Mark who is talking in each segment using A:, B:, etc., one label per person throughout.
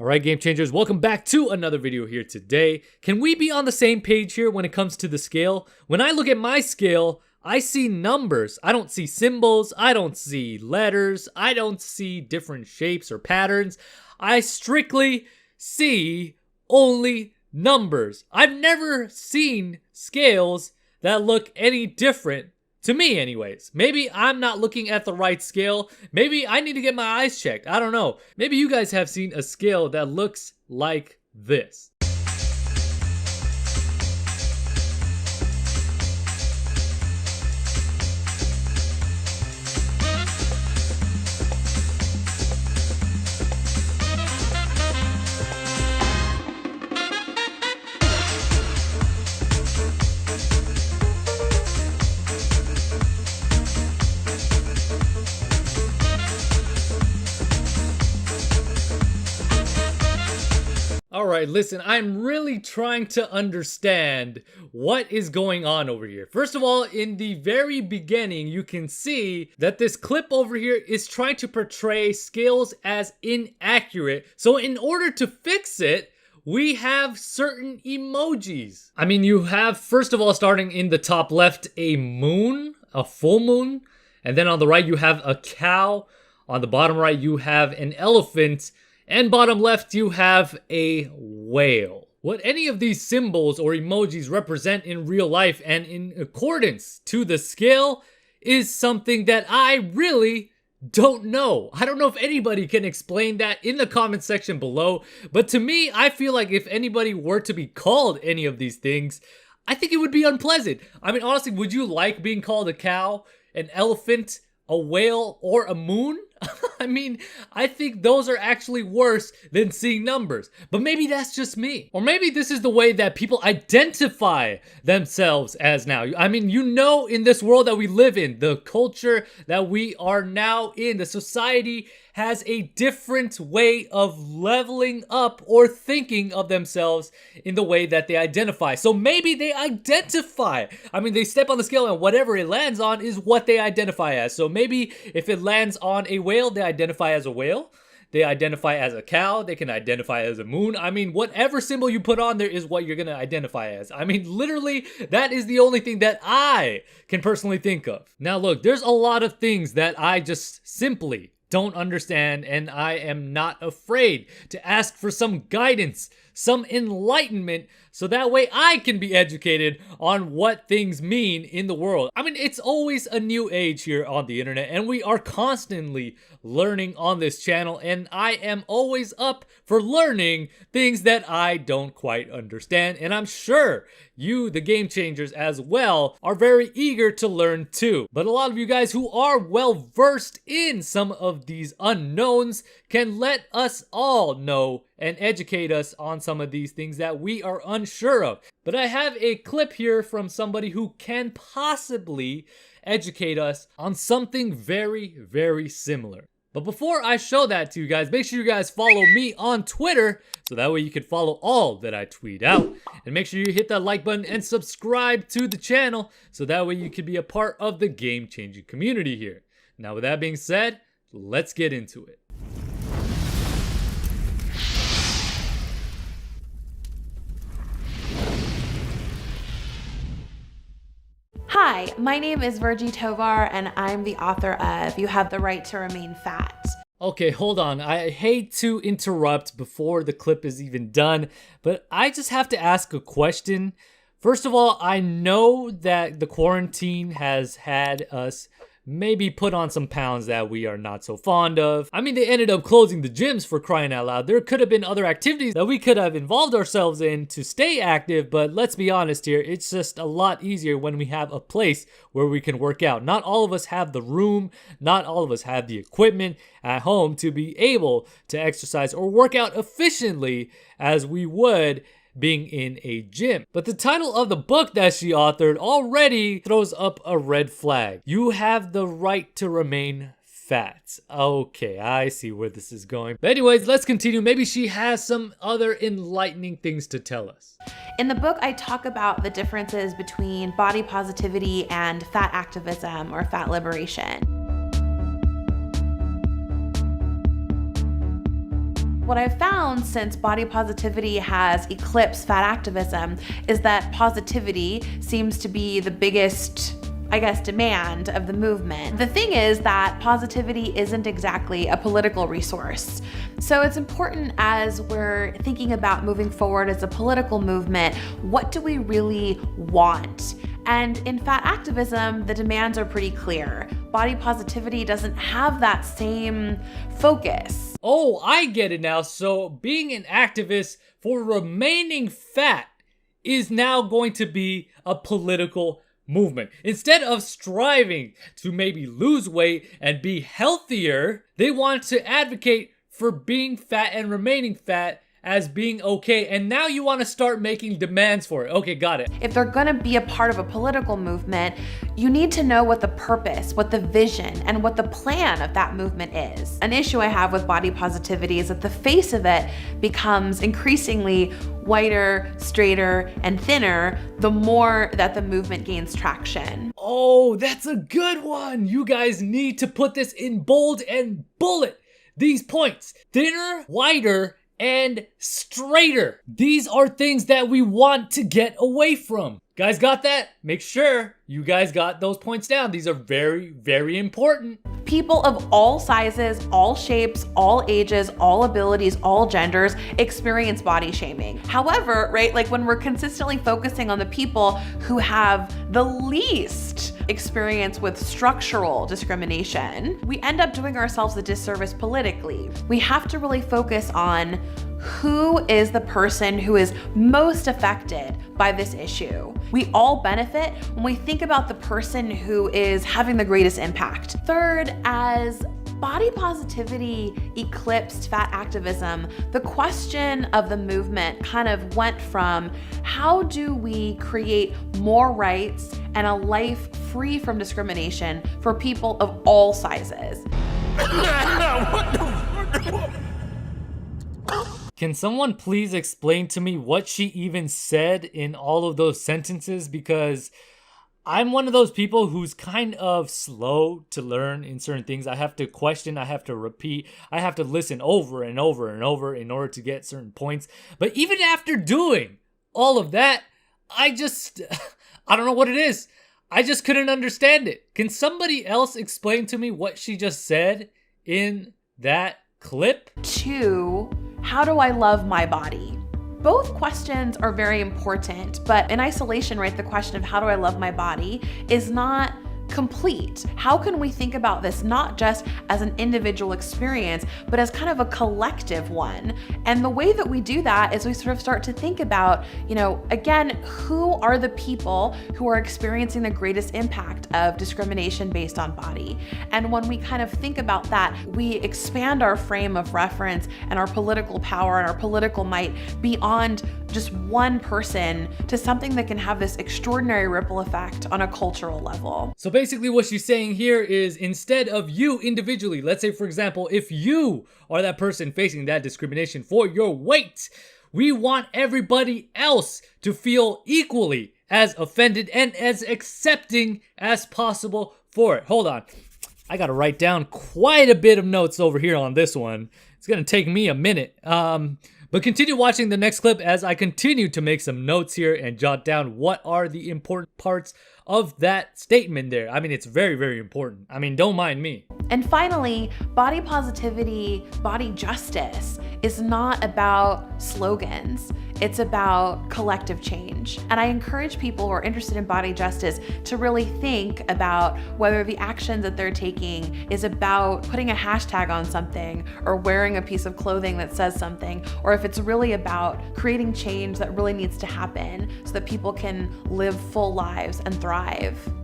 A: Alright, game changers, welcome back to another video here today. Can we be on the same page here when it comes to the scale? When I look at my scale, I see numbers. I don't see symbols, I don't see letters, I don't see different shapes or patterns. I strictly see only numbers. I've never seen scales that look any different. To me anyways. Maybe I'm not looking at the right scale. Maybe I need to get my eyes checked. I don't know. Maybe you guys have seen a scale that looks like this. Alright, listen, I'm really trying to understand what is going on over here. First of all, in the very beginning, you can see that this clip over here is trying to portray scales as inaccurate. So in order to fix it, we have certain emojis. I mean, you have, first of all, starting in the top left, a moon, a full moon. And then on the right, you have a cow. On the bottom right, you have an elephant. And bottom left, you have a whale. What any of these symbols or emojis represent in real life and in accordance to the scale is something that I really don't know. I don't know if anybody can explain that in the comment section below, but to me, I feel like if anybody were to be called any of these things, I think it would be unpleasant. I mean, honestly, would you like being called a cow, an elephant, a whale, or a moon? I mean, I think those are actually worse than seeing numbers. But maybe that's just me. Or maybe this is the way that people identify themselves as now. I mean, you know, in this world that we live in, the culture that we are now in, the society has a different way of leveling up or thinking of themselves in the way that they identify. So maybe they identify. I mean, they step on the scale and whatever it lands on is what they identify as. So maybe if it lands on a whale, they identify as a whale. They identify as a cow. They can identify as a moon. I mean, whatever symbol you put on there is what you're going to identify as. I mean, literally, that is the only thing that I can personally think of. Now, look, there's a lot of things that I just simply don't understand, and I am not afraid to ask for some guidance, some enlightenment, so that way I can be educated on what things mean in the world. I mean, it's always a new age here on the internet, and we are constantly learning on this channel, and I am always up for learning things that I don't quite understand, and I'm sure you, the game changers as well, are very eager to learn too. But a lot of you guys who are well versed in some of these unknowns can let us all know and educate us on some of these things that we are unsure of. But I have a clip here from somebody who can possibly educate us on something very, very similar. But before I show that to you guys, make sure you guys follow me on Twitter so that way you can follow all that I tweet out. And make sure you hit that like button and subscribe to the channel so that way you can be a part of the game-changing community here. Now with that being said, let's get into it.
B: Hi, my name is Virgie Tovar and I'm the author of You Have the Right to Remain Fat.
A: Okay, hold on. I hate to interrupt before the clip is even done, but I just have to ask a question. First of all, I know that the quarantine has had us maybe put on some pounds that we are not so fond of. I mean, they ended up closing the gyms, for crying out loud. There could have been other activities that we could have involved ourselves in to stay active, but let's be honest here, it's just a lot easier when we have a place where we can work out. Not all of us have the room, not all of us have the equipment at home to be able to exercise or work out efficiently as we would being in a gym. But the title of the book that she authored already throws up a red flag. You have the right to remain fat. Okay, I see where this is going. But anyways, let's continue. Maybe she has some other enlightening things to tell us.
B: In the book, I talk about the differences between body positivity and fat activism or fat liberation. what I've found since body positivity has eclipsed fat activism is that positivity seems to be the biggest, I guess, demand of the movement. The thing is that positivity isn't exactly a political resource. So it's important as we're thinking about moving forward as a political movement, what do we really want? And in fat activism, the demands are pretty clear. Body positivity doesn't have that same focus.
A: Oh, I get it now. So being an activist for remaining fat is now going to be a political movement. Instead of striving to maybe lose weight and be healthier, they want to advocate for being fat and remaining fat as being okay, and now you want to start making demands for it. Okay, got it.
B: If they're gonna be a part of a political movement, you need to know what the purpose, what the vision, and what the plan of that movement is. An issue I have with body positivity is that the face of it becomes increasingly whiter, straighter, and thinner the more that the movement gains traction.
A: Oh, that's a good one. You guys need to put this in bold and bullet these points. Thinner, whiter, and straighter. These are things that we want to get away from. Guys got that? Make sure you guys got those points down. These are very, very important.
B: People of all sizes, all shapes, all ages, all abilities, all genders experience body shaming. However, right, like when we're consistently focusing on the people who have the least experience with structural discrimination, we end up doing ourselves a disservice politically. We have to really focus on who is the person who is most affected by this issue. We all benefit when we think about the person who is having the greatest impact. Third, as body positivity eclipsed fat activism, the question of the movement kind of went from how do we create more rights and a life free from discrimination for people of all sizes.
A: Can someone please explain to me what she even said in all of those sentences? Because I'm one of those people who's kind of slow to learn in certain things. I have to question, I have to repeat, I have to listen over and over and over in order to get certain points. But even after doing all of that, I don't know what it is. I just couldn't understand it. Can somebody else explain to me what she just said in that clip?
B: 2, how do I love my body? Both questions are very important, but in isolation, right, the question of how do I love my body is not complete. How can we think about this not just as an individual experience, but as kind of a collective one? And the way that we do that is we sort of start to think about, again, who are the people who are experiencing the greatest impact of discrimination based on body? And when we kind of think about that, we expand our frame of reference and our political power and our political might beyond just one person to something that can have this extraordinary ripple effect on a cultural level.
A: So basically what she's saying here is instead of you individually, let's say for example, if you are that person facing that discrimination for your weight, we want everybody else to feel equally as offended and as accepting as possible for it. Hold on. I gotta write down quite a bit of notes over here on this one. It's gonna take me a minute. But continue watching the next clip as I continue to make some notes here and jot down what are the important parts of that statement there. I mean, it's very, very important. I mean, don't mind me.
B: And finally, body positivity, body justice is not about slogans. It's about collective change. And I encourage people who are interested in body justice to really think about whether the action that they're taking is about putting a hashtag on something or wearing a piece of clothing that says something, or if it's really about creating change that really needs to happen so that people can live full lives and thrive.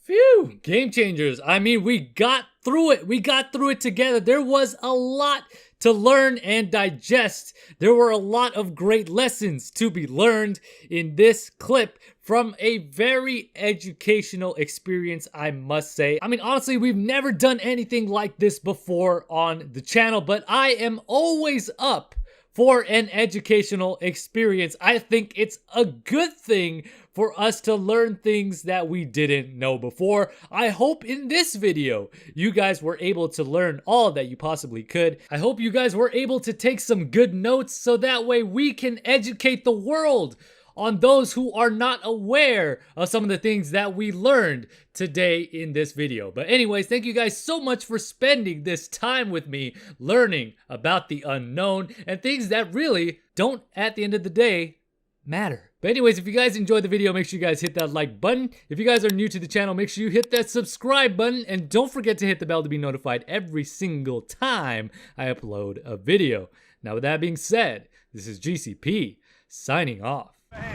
A: Phew, game changers. I mean, we got through it. We got through it together. There was a lot to learn and digest. There were a lot of great lessons to be learned in this clip from a very educational experience, I must say. I mean, honestly, we've never done anything like this before on the channel, but I am always up for an educational experience. I think it's a good thing for us to learn things that we didn't know before. I hope in this video, you guys were able to learn all that you possibly could. I hope you guys were able to take some good notes so that way we can educate the world on those who are not aware of some of the things that we learned today in this video. But anyways, thank you guys so much for spending this time with me learning about the unknown and things that really don't, at the end of the day, matter. But anyways, if you guys enjoyed the video, make sure you guys hit that like button. If you guys are new to the channel, make sure you hit that subscribe button and don't forget to hit the bell to be notified every single time I upload a video. Now with that being said, this is GCP signing off.
C: Hey.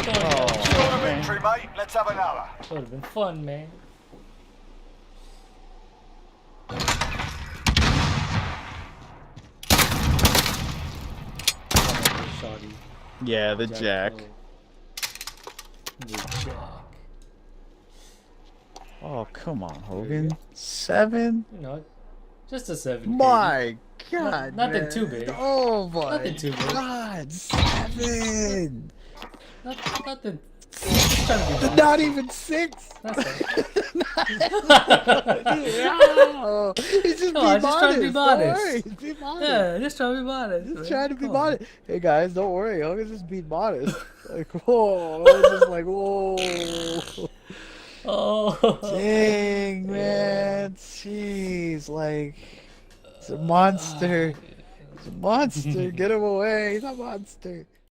D: Oh, victory, mate. Let's have another.
A: Would have been fun, man.
C: Yeah, the jack.
A: The jack.
C: Oh, come on, Hogan. 7?
A: You know, just a 7.
C: My God,
A: Nothing
C: man.
A: too big.
C: Oh my
A: Nothing too big.
C: God, 7.
A: Nothing. Just trying to be honest.
C: Not even 6.
A: That's it.
C: No. He's just
A: Come on,
C: being
A: just trying to be
C: modest. Don't
A: modest.
C: worry. He's being modest.
A: Yeah, just trying to be modest.
C: Just
A: man.
C: trying to be
A: Come on.
C: modest. Hey guys, don't worry. Hogan's just being modest. Like, whoa. It's just like, whoa.
A: Oh.
C: Dang, man. Jeez. Like, it's a monster. It's a monster. Get him away. He's a monster.